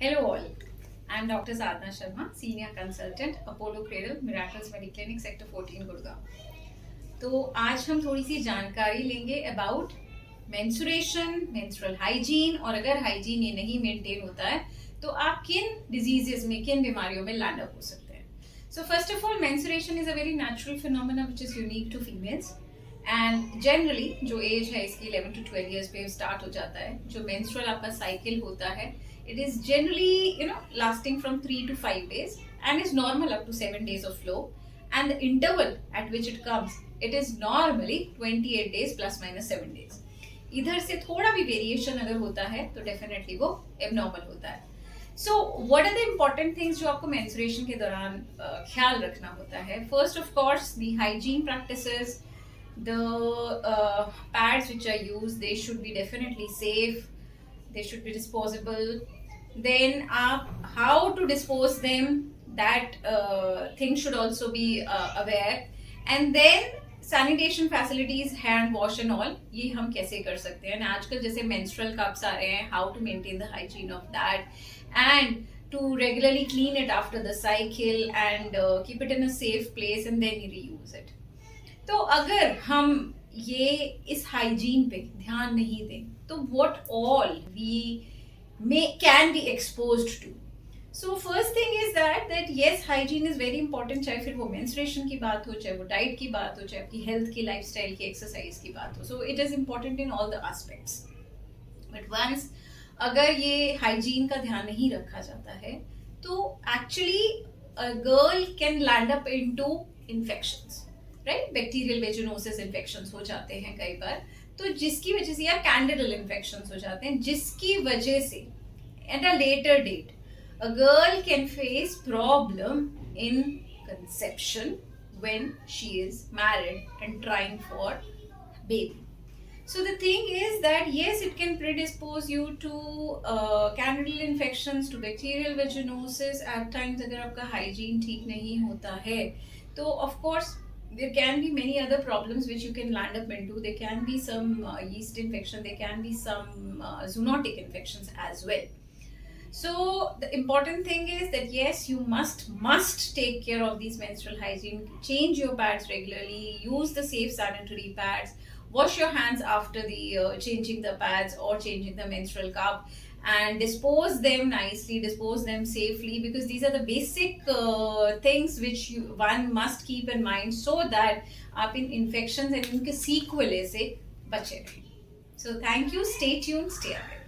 Hello all, I am Dr. Sadhna Sharma, Senior Consultant, Apollo Cradle, Miracles Mediclinic, Sector 14, Gurgaon. तो आज हम थोड़ी सी जानकारी लेंगे अबाउट मेंस्ट्रुएशन, मेंस्ट्रुअल हाइजीन, और अगर हाइजीन ये नहीं मेंटेन होता है तो आप किन डिजीजेस में, किन बीमारियों में लैंड अप हो सकते हैं। So first of all, menstruation is a very natural phenomena which is unique to females and generally जो एज है इसकी 11 to 12 ईयर्स पे स्टार्ट हो जाता है। जो मेंस्ट्रुअल आपका साइकिल होता है, it is generally lasting from 3 to 5 days and is normal up to 7 days of flow, and the interval at which it comes, it is normally 28 days plus minus 7 days. इधर से थोड़ा भी variation अगर होता है तो डेफिनेटली वो abnormal होता है। So what are the important things जो आपको मेंस्ट्रुएशन के दौरान ख्याल रखना होता है? First of course the hygiene practices, the pads which are used, they should be definitely safe, they should be disposable. Then how to dispose them, that thing should also be aware. And then sanitation facilities, hand wash and all, ये हम कैसे कर सकते हैं? आजकल जैसे menstrual cups आ रहे हैं, how to maintain the hygiene of that, and to regularly clean it after the cycle and keep it in a safe place and then reuse it. तो अगर हम ये इस हाइजीन पे ध्यान नहीं दें तो what all we may can be exposed to. So first thing is that yes, hygiene is very important, चाहे फिर वो मेंस्ट्रुएशन की बात हो, चाहे वो डाइट की बात हो, चाहे आपकी हेल्थ की, लाइफस्टाइल की, एक्सरसाइज की बात हो। So it is important in all the aspects. But once अगर ये हाइजीन का ध्यान नहीं रखा जाता है तो actually a girl can land up into infections, right? Bacterial vaginosis infections हो जाते हैं कई बार, तो जिसकी वजह से, या कैंडिडल इन्फेक्शंस हो जाते हैं, जिसकी वजह से at a later date a girl can face problem in conception when she is married and trying for baby. So the thing is that yes, it can predispose you to candidal infections, to bacterial vaginosis at times अगर आपका hygiene ठीक नहीं होता है तो of course there can be many other problems which you can land up into. There can be some yeast infection, there can be some zoonotic infections as well. So the important thing is that yes, you must take care of these menstrual hygiene. Change your pads regularly, use the safe sanitary pads, wash your hands after the changing the pads or changing the menstrual cup, and dispose them nicely, dispose them safely, because these are the basic things which one must keep in mind so that आप इन infections and इनके sequelae से बचे रहें. So thank you, stay tuned, stay away.